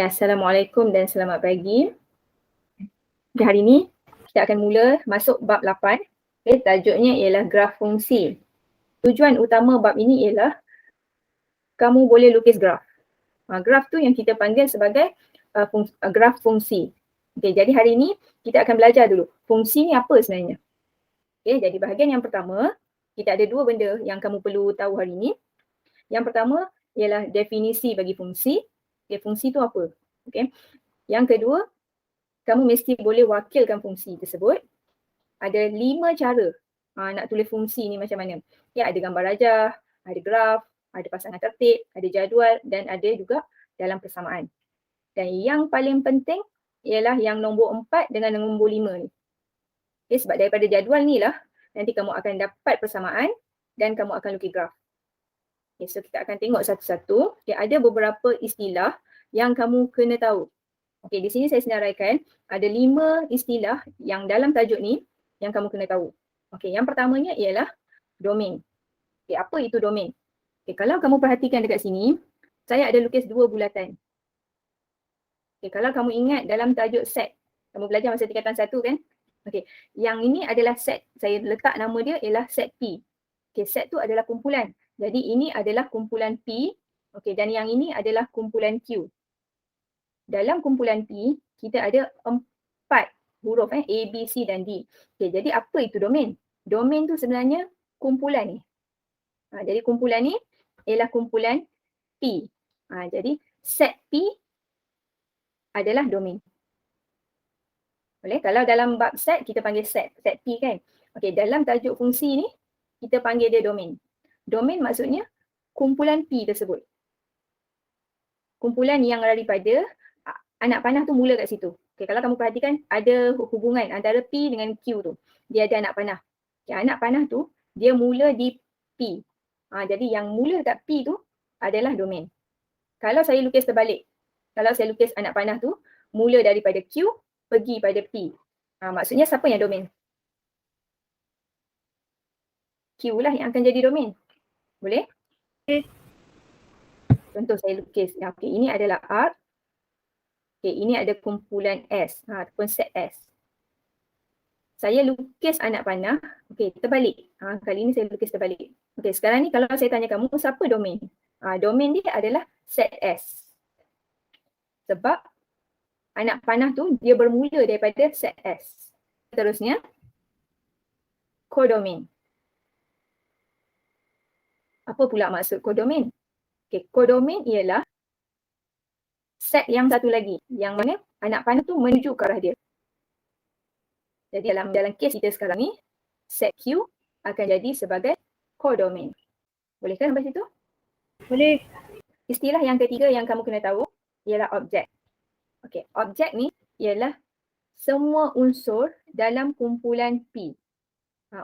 Assalamualaikum dan selamat pagi. Okay, hari ni kita akan mula masuk bab 8. Okay, tajuknya ialah graf fungsi. Tujuan utama bab ini ialah kamu boleh lukis graf. Graf tu yang kita panggil sebagai graf fungsi. Okay, jadi hari ni kita akan belajar dulu fungsi ni apa sebenarnya. Okay, jadi bahagian yang pertama, kita ada dua benda yang kamu perlu tahu hari ni. Yang pertama ialah definisi bagi fungsi. Okay, fungsi tu apa? Okay. Yang kedua, kamu mesti boleh wakilkan fungsi tersebut. Ada 5 cara nak tulis fungsi ni macam mana. Ya, ada gambar rajah, ada graf, ada pasangan tertib, ada jadual dan ada juga dalam persamaan. Dan yang paling penting ialah yang nombor 4 dengan nombor 5 ni. Okay, sebab daripada jadual ni lah nanti kamu akan dapat persamaan dan kamu akan lukis graf. Okay, so kita akan tengok satu-satu. Okay, ada beberapa istilah yang kamu kena tahu. Okey, di sini saya senaraikan ada 5 istilah yang dalam tajuk ni yang kamu kena tahu. Okey, yang pertamanya ialah domain. Okey, apa itu domain? Okey, kalau kamu perhatikan dekat sini, saya ada lukis 2 bulatan. Okey, kalau kamu ingat dalam tajuk set, kamu belajar masa tingkatan 1 kan? Okey, yang ini adalah set. Saya letak nama dia ialah set P. Okey, set tu adalah kumpulan. Jadi ini adalah kumpulan P. Okey, dan yang ini adalah kumpulan Q. Dalam kumpulan P, kita ada 4 huruf A, B, C dan D. Okay, jadi apa itu domain? Domain tu sebenarnya kumpulan ni. Jadi kumpulan ni ialah kumpulan P. Jadi set P adalah domain. Boleh? Kalau dalam bab set, kita panggil set P kan? Okay, dalam tajuk fungsi ni, kita panggil dia domain. Domain maksudnya kumpulan P tersebut. Kumpulan yang daripada anak panah tu mula kat situ. Okay, kalau kamu perhatikan ada hubungan antara P dengan Q tu. Dia ada anak panah. Okay, anak panah tu dia mula di P. Jadi yang mula kat P tu adalah domain. Kalau saya lukis terbalik, kalau saya lukis anak panah tu mula daripada Q pergi pada P. Maksudnya siapa yang domain? Q lah yang akan jadi domain. Boleh? Okay. Contoh saya lukis. Okay, ini adalah R. Okay, ini ada kumpulan S, ataupun set S. Saya lukis anak panah, okay, terbalik. Kali ini saya lukis terbalik. Okay, sekarang ni kalau saya tanya kamu, siapa domain? Domain dia adalah set S. Sebab anak panah tu dia bermula daripada set S. Terusnya, codomain. Apa pula maksud codomain? Okay, codomain ialah set yang satu lagi, yang mana anak panah tu menuju ke arah dia. Jadi dalam kes kita sekarang ni, set Q akan jadi sebagai codomain. Bolehkah sampai situ? Boleh. Istilah yang ketiga yang kamu kena tahu ialah objek. Okey, objek ni ialah semua unsur dalam kumpulan P.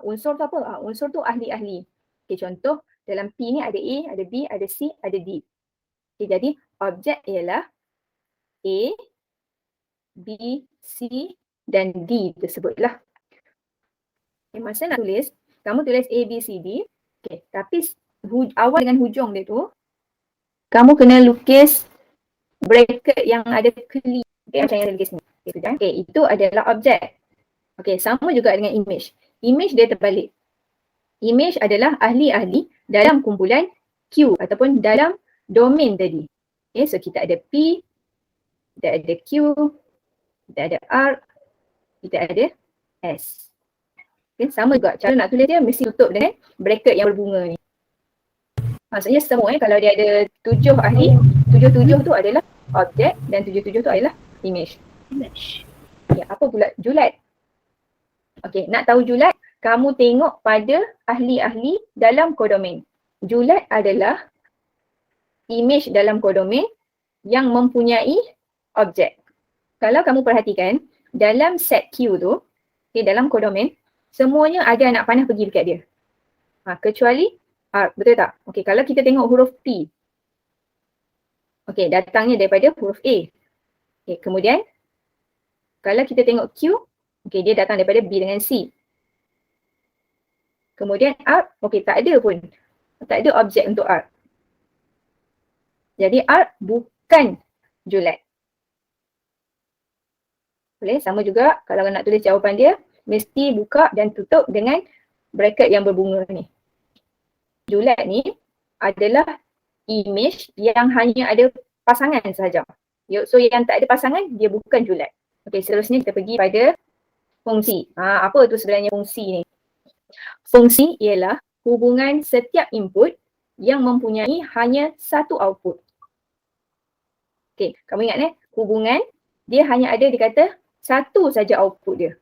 Unsur tu apa? Unsur tu ahli-ahli. Okey, contoh dalam P ni ada A, ada B, ada C, ada D. Okey, jadi objek ialah A, B, C dan D tersebutlah. Okay, masa nak tulis, kamu tulis A, B, C, D. Okay, tapi awal dengan hujung dia tu, kamu kena lukis bracket yang ada keli. Okay, macam yang saya lukis ni. Okay, itu adalah objek. Okay, sama juga dengan image. Image dia terbalik. Image adalah ahli-ahli dalam kumpulan Q ataupun dalam domain tadi. Okay, so kita ada P, kita ada Q, kita ada R, kita ada S. Okay, sama juga cara nak tulis dia mesti tutup dengan bracket yang berbunga ni. Maksudnya semua kalau dia ada 7 ahli, 7 tu adalah objek dan 7 tu adalah image. Ya, apa pula julat? Okey, nak tahu julat, kamu tengok pada ahli-ahli dalam codomain. Julat adalah image dalam codomain yang mempunyai objek. Kalau kamu perhatikan, dalam set Q tu, okay, dalam codomain, semuanya ada anak panah pergi dekat dia. Kecuali R, betul tak? Okey, kalau kita tengok huruf P. Okey, datangnya daripada huruf A. Okey, kemudian kalau kita tengok Q, okey, dia datang daripada B dengan C. Kemudian R, okey, tak ada pun. Tak ada objek untuk R. Jadi R bukan julat. Boleh, sama juga kalau nak tulis jawapan dia, mesti buka dan tutup dengan bracket yang berbunga ni. Julat ni adalah image yang hanya ada pasangan sahaja. So yang tak ada pasangan, dia bukan julat. Okey, seterusnya kita pergi pada fungsi. Apa tu sebenarnya fungsi ni? Fungsi ialah hubungan setiap input yang mempunyai hanya satu output. Okey, kamu ingat hubungan dia hanya ada dikata satu saja output dia.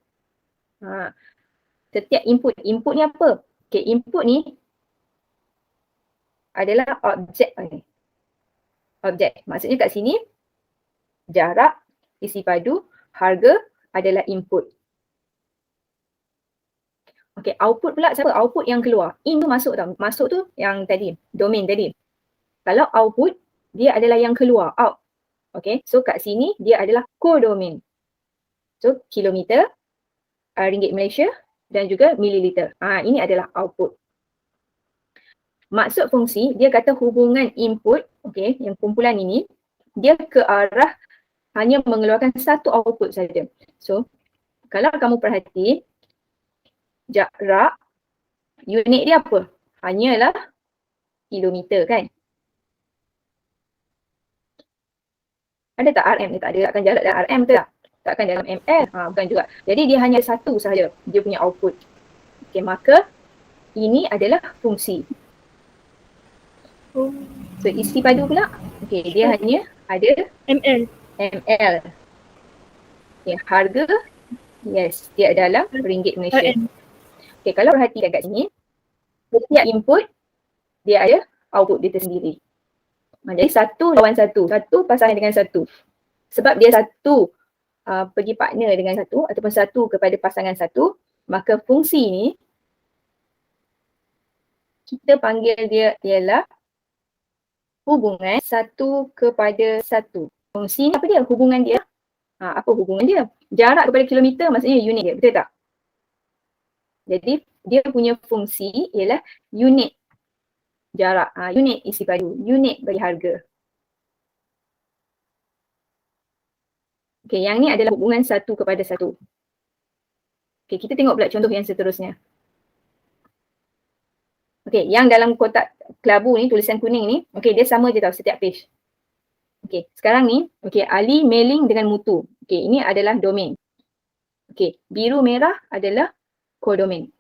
Setiap input ni apa? Okey, input ni adalah objek ni. Objek. Maksudnya kat sini jarak, isi padu, harga adalah input. Okey, output pula siapa? Output yang keluar. In tu masuk tau. Masuk tu yang tadi, domain tadi. Kalau output, dia adalah yang keluar, out. Okey, so kat sini dia adalah kodomain. So, kilometer, ringgit Malaysia dan juga mililiter. Ini adalah output. Maksud fungsi, dia kata hubungan input, okey, yang kumpulan ini, dia ke arah hanya mengeluarkan satu output saja. So, kalau kamu perhati, jarak, unit dia apa? Hanyalah kilometer kan? Ada tak RM ni? Tak ada. Takkan jarak dalam RM betul tak? Takkan dalam ML? Bukan juga. Jadi dia hanya satu sahaja dia punya output. Okey, maka ini adalah fungsi. So isi padu pula, okey, dia hanya ada ML. Okay, harga, yes, dia dalam ringgit Malaysia. Okey, kalau perhatikan kat sini, setiap input dia ada output dia tersendiri. Jadi satu lawan satu, satu pasangan dengan satu. Sebab dia satu pergi partner dengan satu ataupun satu kepada pasangan satu, maka fungsi ni kita panggil dia ialah hubungan satu kepada satu. Fungsi ni apa dia? Hubungan dia. Apa hubungan dia? Jarak kepada kilometer maksudnya unit dia, betul tak? Jadi dia punya fungsi ialah unit jarak, unit isi padu, unit bagi harga. Okey, yang ni adalah hubungan satu kepada satu. Okey, kita tengok pula contoh yang seterusnya. Okey, yang dalam kotak kelabu ni, tulisan kuning ni, okey, dia sama je tau setiap page. Okey, sekarang ni, okey, Ali mailing dengan mutu. Okey, ini adalah domain. Okey, biru merah adalah kodomain.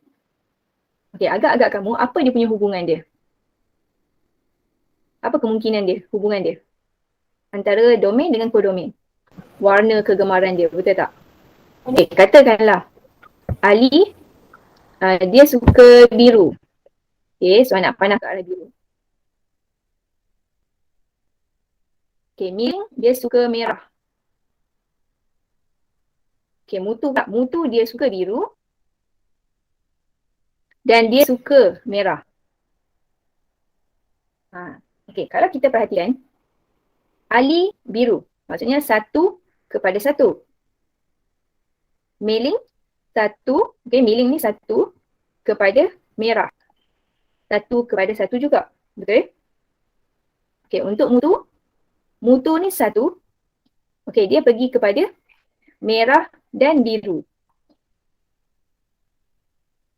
Okey, agak-agak kamu, apa dia punya hubungan dia? Apa kemungkinan dia, hubungan dia? Antara domain dengan kodomain. Warna kegemaran dia, betul tak? Okey, katakanlah Ali, dia suka biru. Okey, so nak panah ke arah biru. Okey, Ming dia suka merah. Okey, mutu dia suka biru dan dia suka merah. Okey, kalau kita perhatikan, Ali biru, maksudnya satu kepada satu. Mailing satu, okey, mailing ni satu kepada merah. Satu kepada satu juga, betul? Okey, untuk mutu ni satu, okey, dia pergi kepada merah dan biru.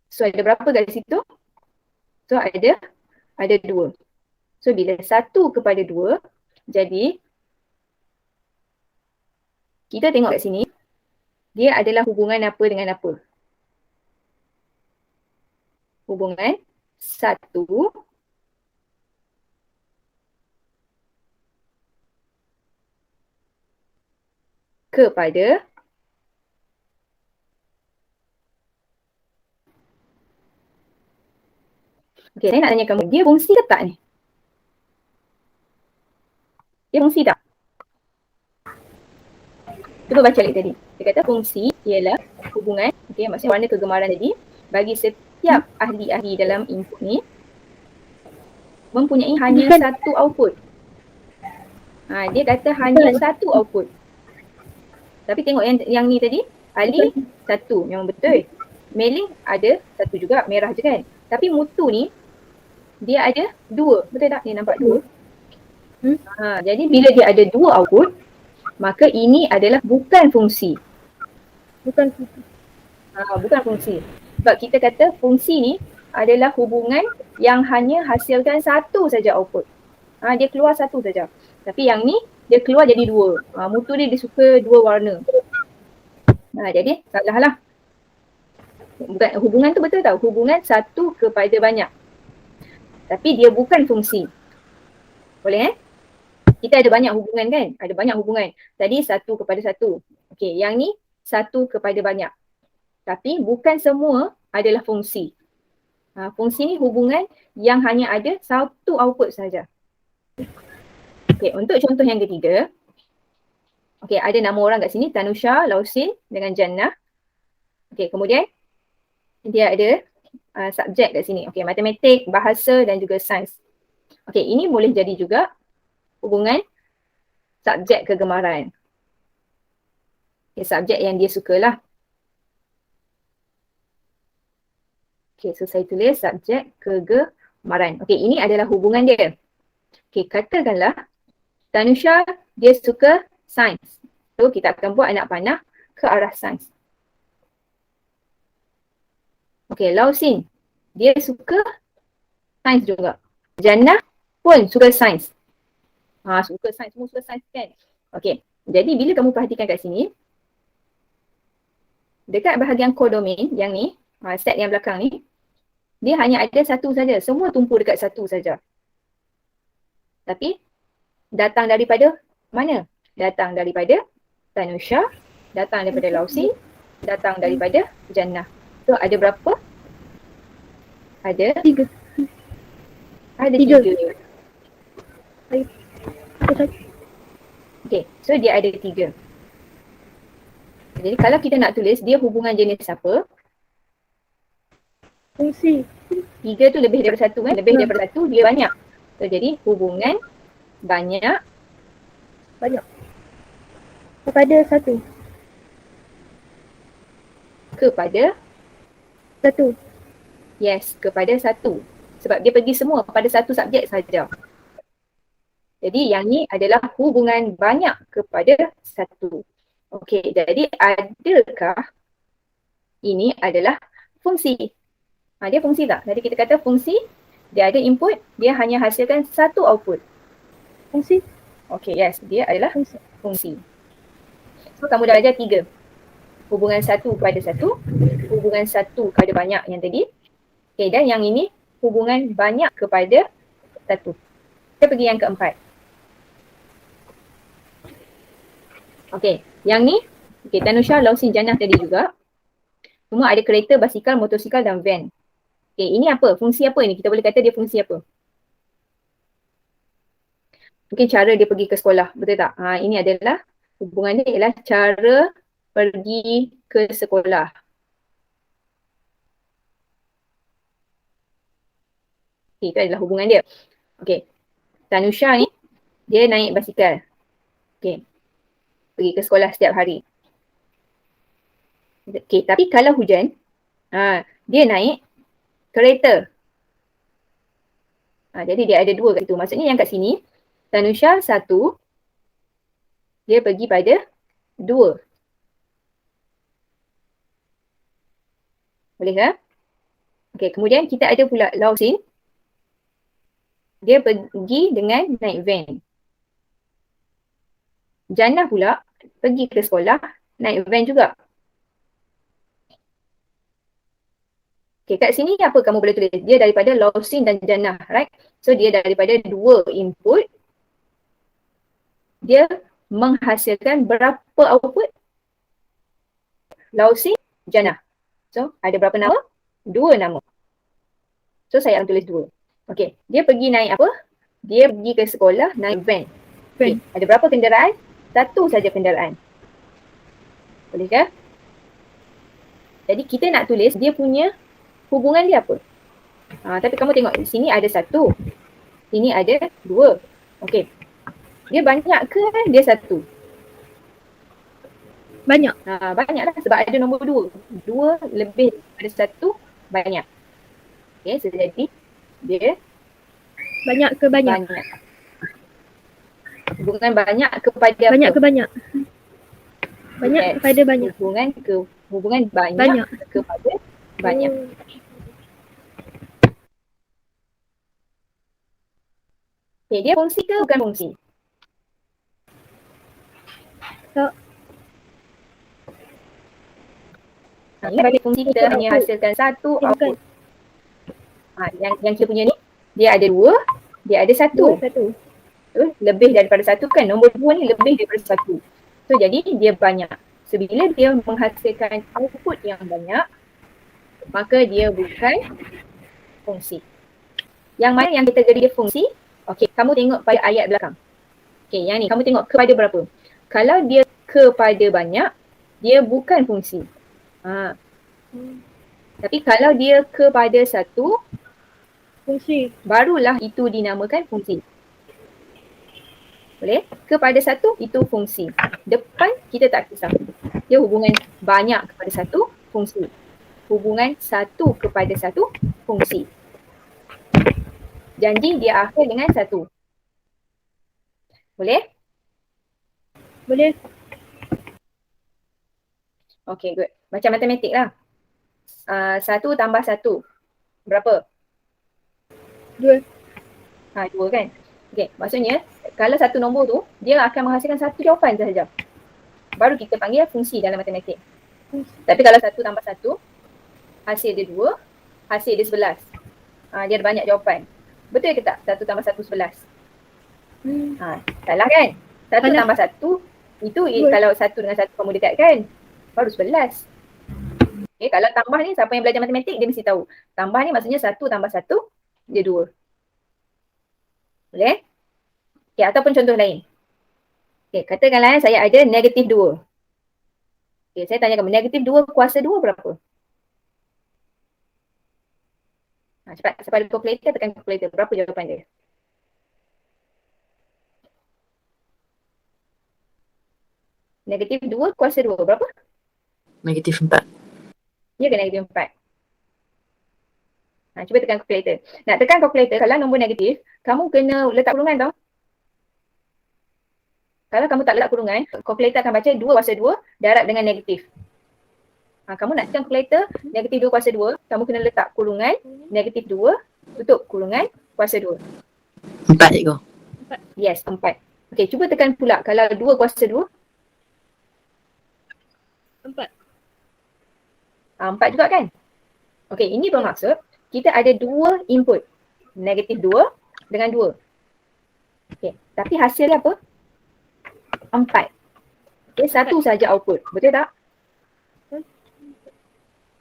So ada berapa garis situ? So ada dua. So bila satu kepada dua, jadi kita tengok kat sini, dia adalah hubungan apa dengan apa? Hubungan satu kepada okey, saya nak tanya kamu, dia fungsi ke tak ni? Dia fungsi tak? Cuba baca balik tadi. Dia kata fungsi ialah hubungan, okey, maksudnya warna kegemaran tadi, bagi setiap ahli-ahli dalam input ni mempunyai hanya satu output. Dia kata hanya satu output. Tapi tengok yang ni tadi, Ali satu, memang betul. Mailing ada satu juga, merah je kan. Tapi mutu ni, dia ada dua, betul tak? Ni nampak dua. Jadi bila dia ada dua output, maka ini adalah bukan fungsi. Bukan fungsi. Bukan fungsi. Sebab kita kata fungsi ni adalah hubungan yang hanya hasilkan satu saja output. Dia keluar satu saja. Tapi yang ni dia keluar jadi dua. Mutu dia suka dua warna. Jadi salah lah. Bukan, hubungan tu betul tau. Hubungan satu kepada banyak. Tapi dia bukan fungsi. Boleh Kita ada banyak hubungan kan? Ada banyak hubungan. Tadi satu kepada satu. Okey, yang ni satu kepada banyak. Tapi bukan semua adalah fungsi. Fungsi ni hubungan yang hanya ada satu output saja. Okey, untuk contoh yang ketiga. Okey, ada nama orang kat sini, Tanusha, Lausin dengan Jannah. Okey, kemudian dia ada subjek kat sini. Okey, matematik, bahasa dan juga sains. Okey, ini boleh jadi juga hubungan subjek kegemaran. Okay, subjek yang dia sukalah. Okay, so saya tulis subjek kegemaran. Okay, ini adalah hubungan dia. Okay, katakanlah Tanusha dia suka sains. So kita akan buat anak panah ke arah sains. Okay, Lausin dia suka sains juga. Jannah pun suka sains. Suka sains, semua suka sains kan? Okay, jadi bila kamu perhatikan kat sini, dekat bahagian kodomain yang ni, set yang belakang ni, dia hanya ada satu saja. Semua tumpu dekat satu saja. Tapi datang daripada mana? Datang daripada Tanusha, datang daripada Lausin, datang daripada Jannah. So ada berapa? Ada 3. Ada 3. Okay, so dia ada 3. Jadi kalau kita nak tulis dia hubungan jenis apa? Fungsi. 3 tu lebih daripada 1 kan? Lebih daripada 1 dia banyak. So jadi hubungan banyak kepada 1. Kepada 1. Yes, kepada 1. Sebab dia pergi semua pada satu subjek saja. Jadi yang ni adalah hubungan banyak kepada 1. Okey, jadi adakah ini adalah fungsi? Dia fungsi tak? Jadi kita kata fungsi, dia ada input, dia hanya hasilkan satu output. Fungsi. Okey, yes, dia adalah fungsi. So kamu dah ajar 3. Hubungan 1 kepada 1, hubungan 1 kepada banyak yang tadi. Okey, dan yang ini hubungan banyak kepada 1. Kita pergi yang keempat. Okey, yang ni, Tanusha, Lausin, Jannah tadi juga. Semua ada kereta, basikal, motosikal dan van. Okey, ini apa? Fungsi apa ini? Kita boleh kata dia fungsi apa? Mungkin cara dia pergi ke sekolah, betul tak? Ini adalah hubungan dia ialah cara pergi ke sekolah. Okay, itu adalah hubungan dia. Okay, Tanusha ni dia naik basikal. Okay, pergi ke sekolah setiap hari. Okay, tapi kalau hujan, dia naik kereta. Jadi dia ada 2 kat situ. Maksudnya yang kat sini, Tanusha 1, dia pergi pada 2. Boleh ke? Okay, kemudian kita ada pula Lausin. Dia pergi dengan naik van. Jannah pula pergi ke sekolah naik van juga. Okay, kat sini apa kamu boleh tulis? Dia daripada Lausin dan Jannah, right? So dia daripada 2 input. Dia menghasilkan berapa output? Lausin, Jannah. So ada berapa nama? 2 nama. So saya akan tulis 2. Okay, dia pergi naik apa? Dia pergi ke sekolah naik van. Okay, ada berapa kenderaan? 1 saja kenderaan. Boleh ke? Jadi kita nak tulis dia punya hubungan dia apa? Tapi kamu tengok di sini ada 1. Sini ada 2. Okey. Dia banyak ke dia 1? Banyak. Banyaklah sebab ada nombor 2. 2 lebih daripada 1 banyak. Okey, so jadi dia banyak ke banyak? Banyak. Hubungan banyak kepada banyak apa? Ke banyak. Banyak kepada banyak. Hubungan Hubungan banyak, Banyak. kepada banyak. Oh. Okay, dia fungsi ke bukan fungsi? Tak. Ini bagi fungsi kita hanya Output. hasilkan satu Bukan. output. Yang kita punya ni, dia ada dua, dia ada Dua, satu. satu. Lebih daripada satu kan, nombor dua ni lebih daripada satu. So jadi dia banyak. So bila dia menghasilkan output yang banyak, maka dia bukan fungsi. Yang mana yang kita jadi dia fungsi? Okey, kamu tengok pada ayat belakang. Okey, yang ni kamu tengok kepada berapa? Kalau dia kepada banyak, dia bukan fungsi. Tapi kalau dia kepada satu, Fungsi. barulah itu dinamakan fungsi. Boleh? Kepada satu, itu fungsi. Depan, kita tak kisah. Dia hubungan banyak kepada satu, fungsi. Hubungan satu kepada satu, fungsi. Janji dia akhir dengan satu. Boleh? Boleh. Okay, good. Macam matematik lah. 1 tambah 1. Berapa? 2. 2 kan? Okay, maksudnya kalau satu nombor tu, dia akan menghasilkan satu jawapan sahaja. Baru kita panggil fungsi dalam matematik. Tapi kalau 1 tambah 1, hasil dia 2, hasil dia 11. Dia ada banyak jawapan. Betul ke tak? 1 tambah 1, 11. Salah kan? 1 tambah 1, itu kalau 1 dengan 1 kamu dekatkan, baru 11. Okay, kalau tambah ni, siapa yang belajar matematik, dia mesti tahu. Tambah ni maksudnya 1 tambah 1, dia 2. Boleh? Okay, ataupun contoh lain. Okay, katakanlah saya ada negatif 2. Okay, saya tanya kamu, negatif 2 kuasa 2 berapa? Cepat, siapa ada calculator, tekan calculator. Berapa jawapan dia? Negatif 2 kuasa 2 berapa? Negatif 4. Ya ke negatif 4? Cuba tekan calculator. Nak tekan calculator, kalau nombor negatif, kamu kena letak kurungan tau. Kalau kamu tak letak kurungan, calculator akan baca 2 kuasa 2 darab dengan negatif. Kamu nak tekan calculator, negatif 2 kuasa 2, kamu kena letak kurungan, negatif 2, tutup kurungan, kuasa 2. 4 cikgu. Yes, 4. Okay, cuba tekan pula kalau 2 kuasa 2. 4. 4 juga kan? Okay, ini bermaksud kita ada 2 input. Negatif 2 dengan 2. Okay, tapi hasilnya apa? 4. Okay, satu saja output. Betul tak?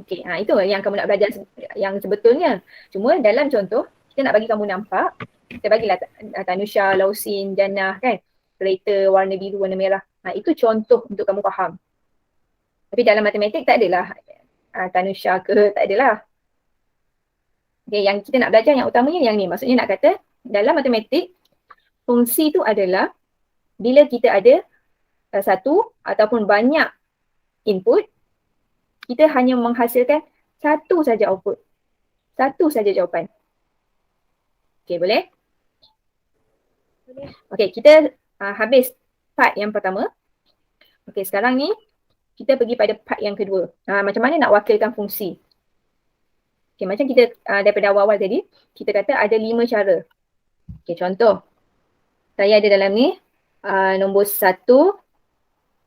Okay, itu yang kamu nak belajar yang sebetulnya. Cuma dalam contoh, kita nak bagi kamu nampak, kita bagilah Tanusha, Lausin, Jannah kan, kereta warna biru, warna merah. Itu contoh untuk kamu faham. Tapi dalam matematik tak adalah Tanusha ke, tak adalah. Okay, yang kita nak belajar yang utamanya yang ni. Maksudnya nak kata, dalam matematik, fungsi tu adalah bila kita ada satu ataupun banyak input, kita hanya menghasilkan satu saja output. Satu saja jawapan. Okay, boleh? Boleh. Okay, kita habis part yang pertama. Okay, sekarang ni kita pergi pada part yang kedua. Macam mana nak wakilkan fungsi? Okay, macam kita daripada awal-awal tadi, kita kata ada 5 cara. Okay, contoh. Saya ada dalam ni nombor 1,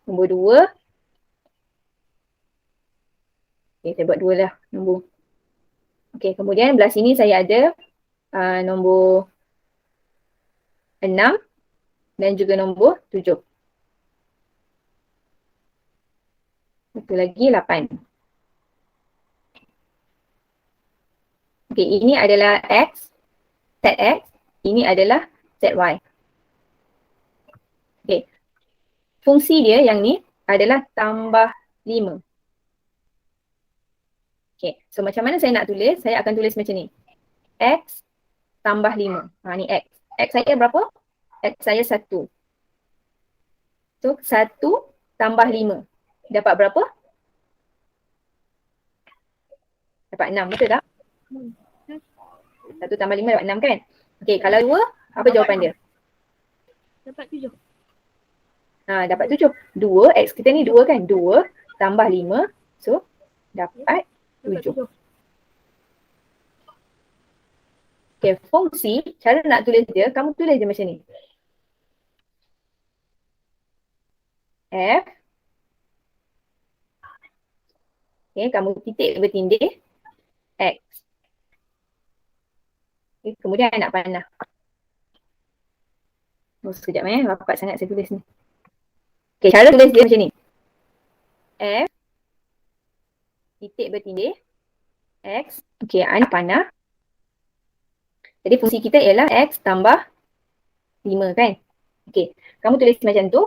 nombor 2. Okay, saya buat 2 lah nombor. Okay, kemudian belah sini saya ada nombor 6 dan juga nombor 7. Satu lagi 8. Okay, ini adalah X, set X. Ini adalah set Y. Okay, fungsi dia yang ni adalah tambah 5. Okay, so macam mana saya nak tulis? Saya akan tulis macam ni. X tambah 5. Ni X. X saya berapa? X saya 1. So 1 tambah 5. Dapat berapa? Dapat 6, betul tak? 1 tambah 5 dapat 6 kan? Okay, kalau 2, apa jawapan dia? Dapat 7. Dapat 7. 2, X kita ni 2 kan? 2 tambah 5 So, dapat Dapat 7. 7. Okay, fungsi, cara nak tulis dia, kamu tulis dia macam ni. F. Okay, kamu titik bertindih X. Okay, kemudian anak panah. Oh, sekejap rapat sangat saya tulis ni. Okay, cara tulis dia macam ni. F. Titik bertindih X. Okay, anak panah. Jadi fungsi kita ialah X tambah 5 kan. Okay, kamu tulis macam tu.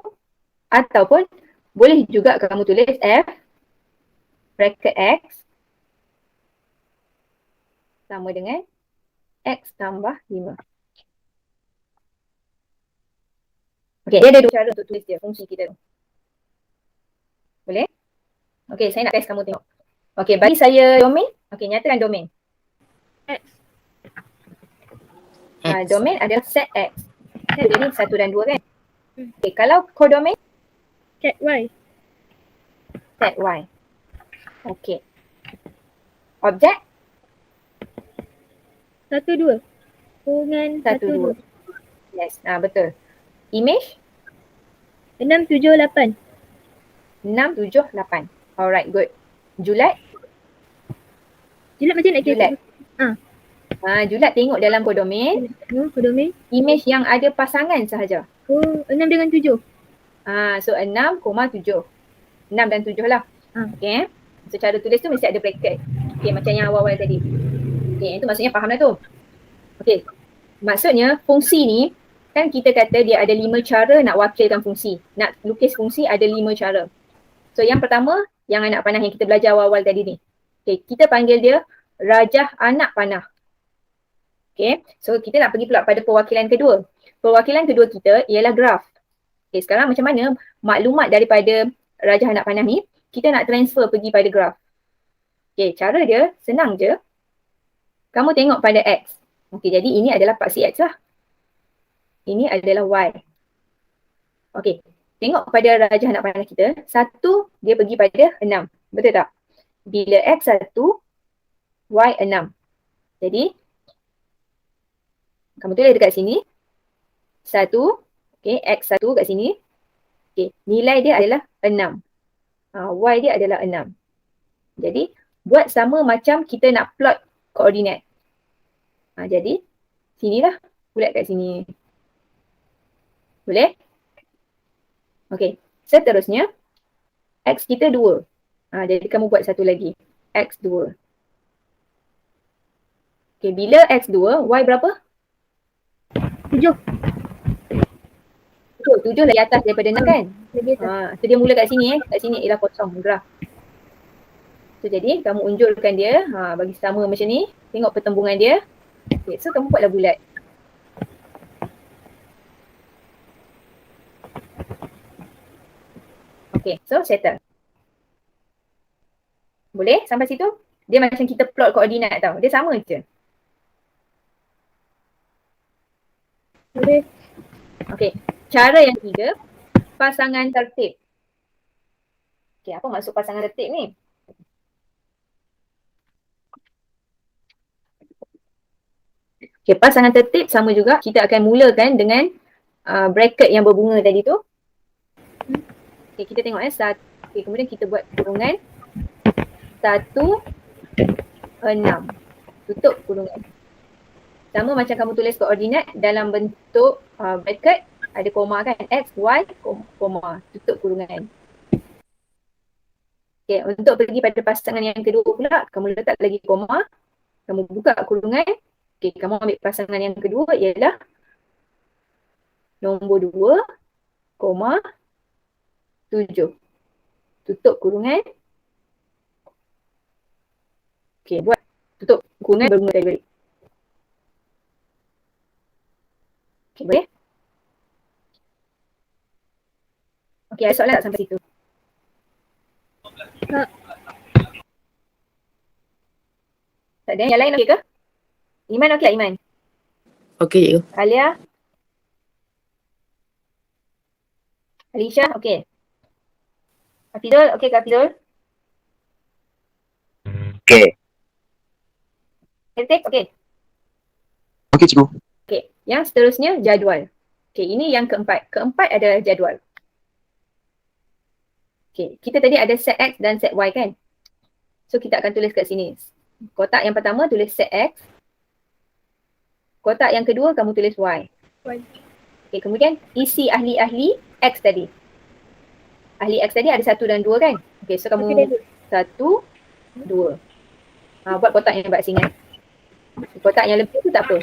Ataupun boleh juga kamu tulis F bracket X sama dengan X tambah 5. Okay, dia ada dua cara untuk tulis dia, fungsi kita tu. Boleh? Okay, saya nak test kamu tengok. Okay, bagi saya domain. Okay, nyatakan domain. X. X. Domain adalah set X. Jadi 1 dan 2 kan? Hmm. Okay, kalau codomain, Set Y. set Y. Okay. Objek, 1, 2. Kurungan 1, 1, 2. 2. Yes, betul. Image, 6, 7, 8. 6, 7, 8. Alright, good. Julat, Julat macam nak Julat. kira? Julat tengok dalam codomain, Kodomain. image yang ada pasangan sahaja. Oh, 6 dengan 7. So 6, 7. 6 dan 7 lah. Okay. So cara tulis tu mesti ada bracket. Okay, macam yang awal-awal tadi. Okay, itu maksudnya faham lah tu. Okay. Maksudnya fungsi ni, kan kita kata dia ada 5 cara nak wakilkan fungsi. Nak lukis fungsi ada 5 cara. So yang pertama, yang anak panah yang kita belajar awal-awal tadi ni. Okay, kita panggil dia rajah anak panah. Okay, so kita nak pergi pula pada perwakilan kedua. Perwakilan kedua kita ialah graf. Okay, sekarang macam mana maklumat daripada rajah anak panah ni, kita nak transfer pergi pada graf. Okay, cara dia senang je. Kamu tengok pada X. Okay, jadi ini adalah paksi X lah. Ini adalah Y. Okay, tengok pada rajah anak panah kita. 1, dia pergi pada 6. Betul tak? Bila X 1, Y 6. Jadi, kamu tulis dekat sini. 1, okay, X 1 kat sini. Okay, nilai dia adalah 6. Y dia adalah 6. Jadi, buat sama macam kita nak plot koordinat. Jadi, sinilah. Bulat kat sini. Boleh? Okay, seterusnya. X kita 2. Jadi, kamu buat satu lagi. X 2. Okay, bila X 2, Y berapa? 7. 7 lagi atas daripada 6 kan? Lagi atas. So dia mula kat sini kat sini ialah kosong graf. So jadi kamu unjulkan dia, bagi sama macam ni, tengok pertembungan dia. Okay, so kamu buatlah bulat. Okay, so settle. Boleh sampai situ? Dia macam kita plot koordinat tau, dia sama je. Boleh. Okay, cara yang ketiga, pasangan tertib. Okay, apa maksud pasangan tertib ni? Okay, pasangan tertib sama juga. Kita akan mulakan dengan bracket yang berbunga tadi tu. Okay, kita tengok okay, kemudian kita buat kurungan 1, 6. Tutup kurungan. Sama macam kamu tulis koordinat dalam bentuk bracket, ada koma kan, X, Y, koma, tutup kurungan. Okay, untuk pergi pada pasangan yang kedua pula, kamu letak lagi koma, kamu buka kurungan. Okay, kamu ambil pasangan yang kedua ialah nombor 2, koma, 7. Tutup kurungan. Okay, buat tutup kurungan berbunga tadi balik. Okay, boleh? Okay, ada soalan tak sampai situ? Tak. Tak ada? Yang lain okey ke? Iman okey tak Iman? Okey, cikgu. Alia? Alisha okey? Hafizul okey ke Hafizul? Okey. Okey, okey. Okey, cikgu. Okey, yang seterusnya jadual. Okey, ini yang keempat. Keempat adalah jadual. Okey, kita tadi ada set X dan set Y kan? So kita akan tulis kat sini. Kotak yang pertama tulis set X. Kotak yang kedua kamu tulis Y. Y. Okey, kemudian isi ahli-ahli X tadi. Ahli X tadi ada 1 dan 2 kan? Okey, so Okey, kamu dah 1, 2. Buat kotak yang Mbak Singat. Kotak yang lebih tu tak apa.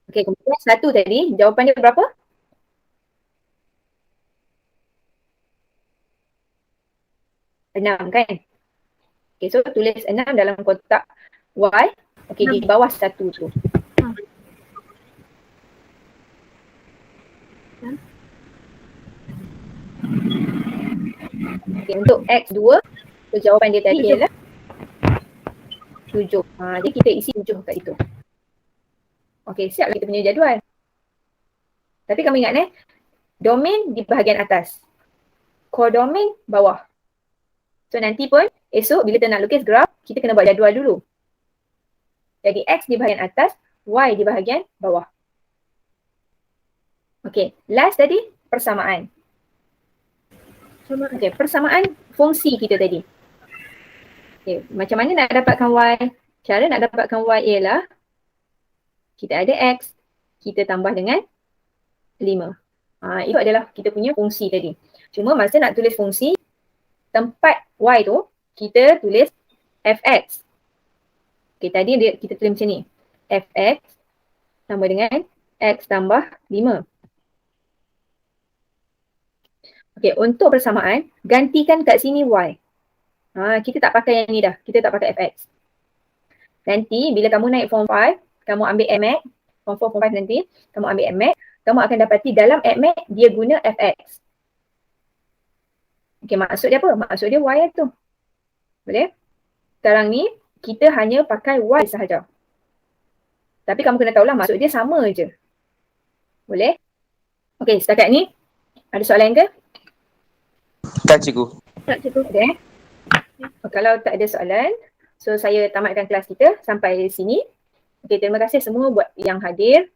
Okey, kemudian 1 tadi, jawapan dia berapa? 6 kan? Okey, so tulis 6 dalam kotak Y. Okey, di bawah 1 tu. Okey, untuk X2, so jawapan dia tadi 7. ialah 7. Jadi kita isi 7 kat situ. Okey, siap kita punya jadual. Tapi kamu ingat domain di bahagian atas. Kodomain bawah. So nanti pun esok bila kita nak lukis graf, kita kena buat jadual dulu. Jadi X di bahagian atas, Y di bahagian bawah. Okey, last tadi persamaan. Sama. Okey, persamaan fungsi kita tadi. Okey, macam mana nak dapatkan Y? Cara nak dapatkan Y ialah kita ada X, kita tambah dengan 5. Itu adalah kita punya fungsi tadi. Cuma masa nak tulis fungsi, tempat Y tu, kita tulis fx. Okay, tadi kita tulis macam ni. Fx tambah dengan x tambah 5. Okay, untuk persamaan, gantikan kat sini Y. Kita tak pakai yang ni dah. Kita tak pakai fx. Nanti bila kamu naik form 5, kamu ambil MAC, form 4, form 5 nanti, kamu ambil MAC, kamu akan dapati dalam MAC dia guna fx. Okay, maksud dia apa? Maksud dia Y tu. Boleh? Sekarang ni, kita hanya pakai Y sahaja. Tapi kamu kena tahulah maksud dia sama je. Boleh? Okay, setakat ni, ada soalan ke? Tak, cikgu. Tak, cikgu. Ada Kalau tak ada soalan, so saya tamatkan kelas kita sampai sini. Okay, terima kasih semua buat yang hadir.